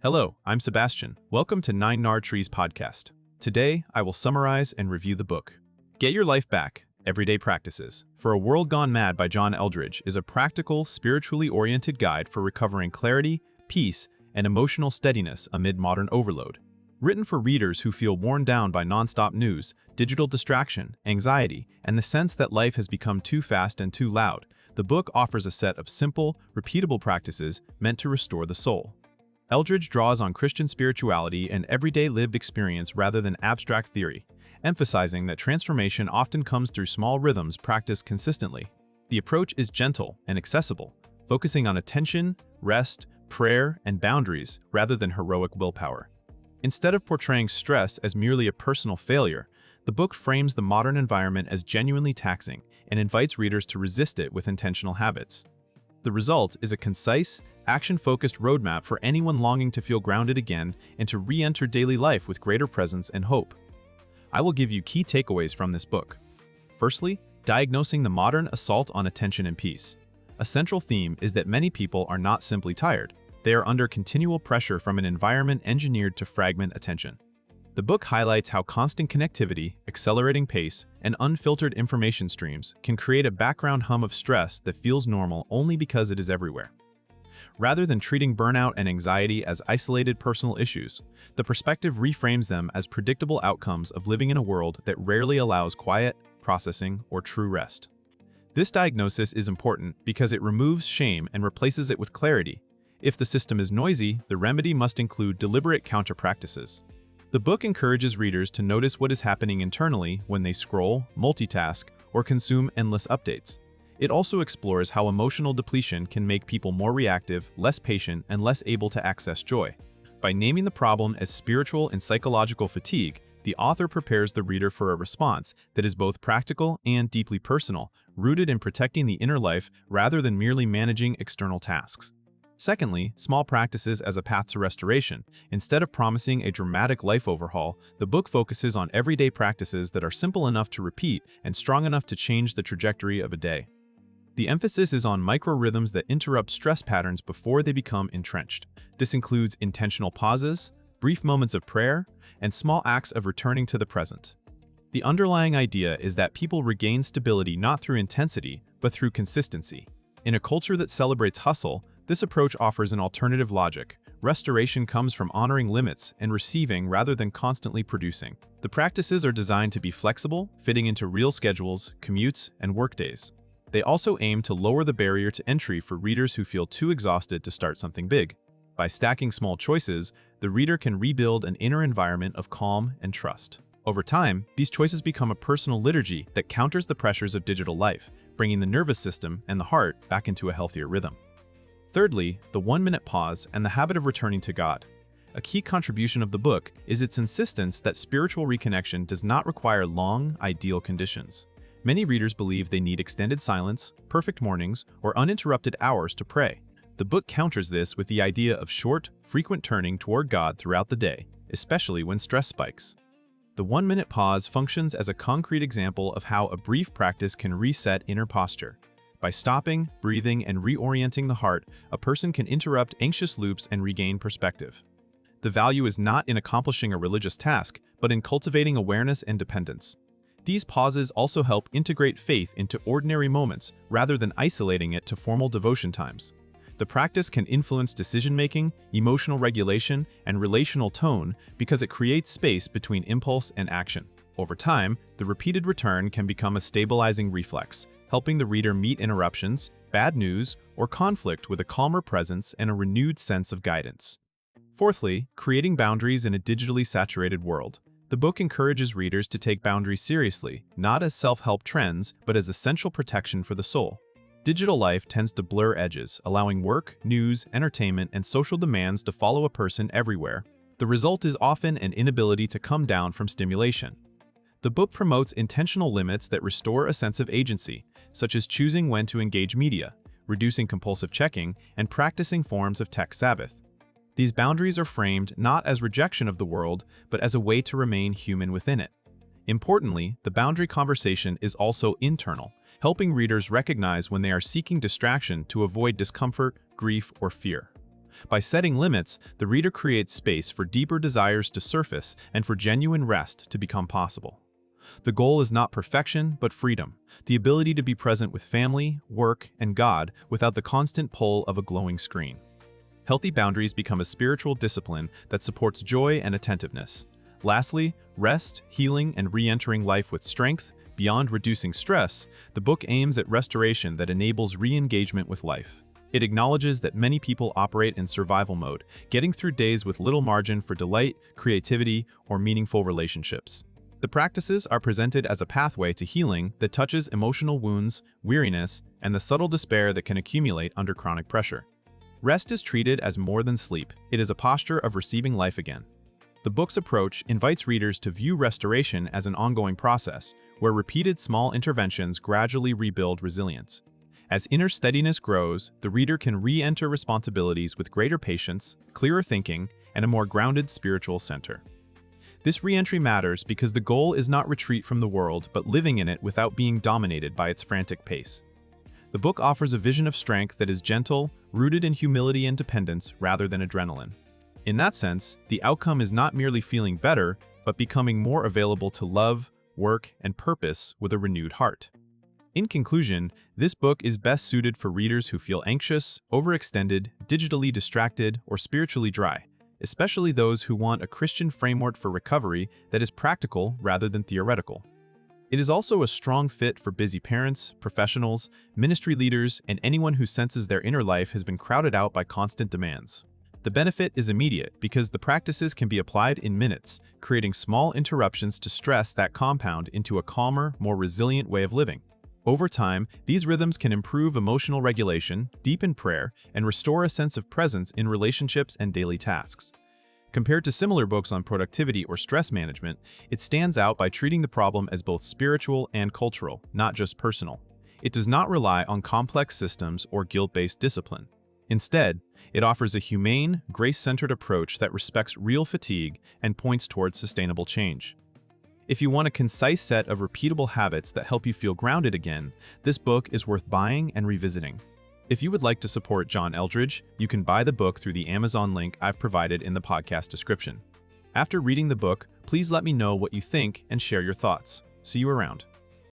Hello, I'm Sebastian. Welcome to Nine Nar Trees podcast. Today, I will summarize and review the book. Get Your Life Back, Everyday Practices for a World Gone Mad by John Eldredge is a practical, spiritually oriented guide for recovering clarity, peace, and emotional steadiness amid modern overload. Written for readers who feel worn down by nonstop news, digital distraction, anxiety, and the sense that life has become too fast and too loud, the book offers a set of simple, repeatable practices meant to restore the soul. Eldredge draws on Christian spirituality and everyday lived experience rather than abstract theory, emphasizing that transformation often comes through small rhythms practiced consistently. The approach is gentle and accessible, focusing on attention, rest, prayer, and boundaries rather than heroic willpower. Instead of portraying stress as merely a personal failure, the book frames the modern environment as genuinely taxing and invites readers to resist it with intentional habits. The result is a concise, action-focused roadmap for anyone longing to feel grounded again and to re-enter daily life with greater presence and hope. I will give you key takeaways from this book. Firstly, Diagnosing the Modern Assault on Attention and Peace. A central theme is that many people are not simply tired. They are under continual pressure from an environment engineered to fragment attention. The book highlights how constant connectivity, accelerating pace, and unfiltered information streams can create a background hum of stress that feels normal only because it is everywhere. Rather than treating burnout and anxiety as isolated personal issues, the perspective reframes them as predictable outcomes of living in a world that rarely allows quiet, processing, or true rest. This diagnosis is important because it removes shame and replaces it with clarity. If the system is noisy, the remedy must include deliberate counter-practices. The book encourages readers to notice what is happening internally when they scroll, multitask, or consume endless updates. It also explores how emotional depletion can make people more reactive, less patient, and less able to access joy. By naming the problem as spiritual and psychological fatigue, the author prepares the reader for a response that is both practical and deeply personal, rooted in protecting the inner life rather than merely managing external tasks. Secondly, small practices as a path to restoration. Instead of promising a dramatic life overhaul, the book focuses on everyday practices that are simple enough to repeat and strong enough to change the trajectory of a day. The emphasis is on micro-rhythms that interrupt stress patterns before they become entrenched. This includes intentional pauses, brief moments of prayer, and small acts of returning to the present. The underlying idea is that people regain stability not through intensity, but through consistency. In a culture that celebrates hustle, this approach offers an alternative logic. Restoration comes from honoring limits and receiving rather than constantly producing. The practices are designed to be flexible, fitting into real schedules, commutes, and workdays. They also aim to lower the barrier to entry for readers who feel too exhausted to start something big. By stacking small choices, the reader can rebuild an inner environment of calm and trust. Over time, these choices become a personal liturgy that counters the pressures of digital life, bringing the nervous system and the heart back into a healthier rhythm. Thirdly, the 1-minute pause and the habit of returning to God. A key contribution of the book is its insistence that spiritual reconnection does not require long, ideal conditions. Many readers believe they need extended silence, perfect mornings, or uninterrupted hours to pray. The book counters this with the idea of short, frequent turning toward God throughout the day, especially when stress spikes. The 1-minute pause functions as a concrete example of how a brief practice can reset inner posture. By stopping, breathing, and reorienting the heart, a person can interrupt anxious loops and regain perspective. The value is not in accomplishing a religious task, but in cultivating awareness and dependence. These pauses also help integrate faith into ordinary moments rather than isolating it to formal devotion times. The practice can influence decision-making, emotional regulation, and relational tone because it creates space between impulse and action. Over time, the repeated return can become a stabilizing reflex, helping the reader meet interruptions, bad news, or conflict with a calmer presence and a renewed sense of guidance. Fourthly, creating boundaries in a digitally saturated world. The book encourages readers to take boundaries seriously, not as self-help trends, but as essential protection for the soul. Digital life tends to blur edges, allowing work, news, entertainment, and social demands to follow a person everywhere. The result is often an inability to come down from stimulation. The book promotes intentional limits that restore a sense of agency, such as choosing when to engage media, reducing compulsive checking, and practicing forms of tech Sabbath. These boundaries are framed not as rejection of the world, but as a way to remain human within it. Importantly, the boundary conversation is also internal, helping readers recognize when they are seeking distraction to avoid discomfort, grief, or fear. By setting limits, the reader creates space for deeper desires to surface and for genuine rest to become possible. The goal is not perfection, but freedom, the ability to be present with family, work, and God without the constant pull of a glowing screen. Healthy boundaries become a spiritual discipline that supports joy and attentiveness. Lastly, rest, healing, and re-entering life with strength. Beyond reducing stress, the book aims at restoration that enables re-engagement with life. It acknowledges that many people operate in survival mode, getting through days with little margin for delight, creativity, or meaningful relationships. The practices are presented as a pathway to healing that touches emotional wounds, weariness, and the subtle despair that can accumulate under chronic pressure. Rest is treated as more than sleep. It is a posture of receiving life again. The book's approach invites readers to view restoration as an ongoing process, where repeated small interventions gradually rebuild resilience. As inner steadiness grows, the reader can re-enter responsibilities with greater patience, clearer thinking, and a more grounded spiritual center. This re-entry matters because the goal is not retreat from the world, but living in it without being dominated by its frantic pace. The book offers a vision of strength that is gentle, rooted in humility and dependence rather than adrenaline. In that sense, the outcome is not merely feeling better, but becoming more available to love, work, and purpose with a renewed heart. In conclusion, this book is best suited for readers who feel anxious, overextended, digitally distracted, or spiritually dry, especially those who want a Christian framework for recovery that is practical rather than theoretical. It is also a strong fit for busy parents, professionals, ministry leaders, and anyone who senses their inner life has been crowded out by constant demands. The benefit is immediate because the practices can be applied in minutes, creating small interruptions to stress that compound into a calmer, more resilient way of living. Over time, these rhythms can improve emotional regulation, deepen prayer, and restore a sense of presence in relationships and daily tasks. Compared to similar books on productivity or stress management, it stands out by treating the problem as both spiritual and cultural, not just personal. It does not rely on complex systems or guilt-based discipline. Instead, it offers a humane, grace-centered approach that respects real fatigue and points towards sustainable change. If you want a concise set of repeatable habits that help you feel grounded again, this book is worth buying and revisiting. If you would like to support John Eldredge, you can buy the book through the Amazon link I've provided in the podcast description. After reading the book, please let me know what you think and share your thoughts. See you around.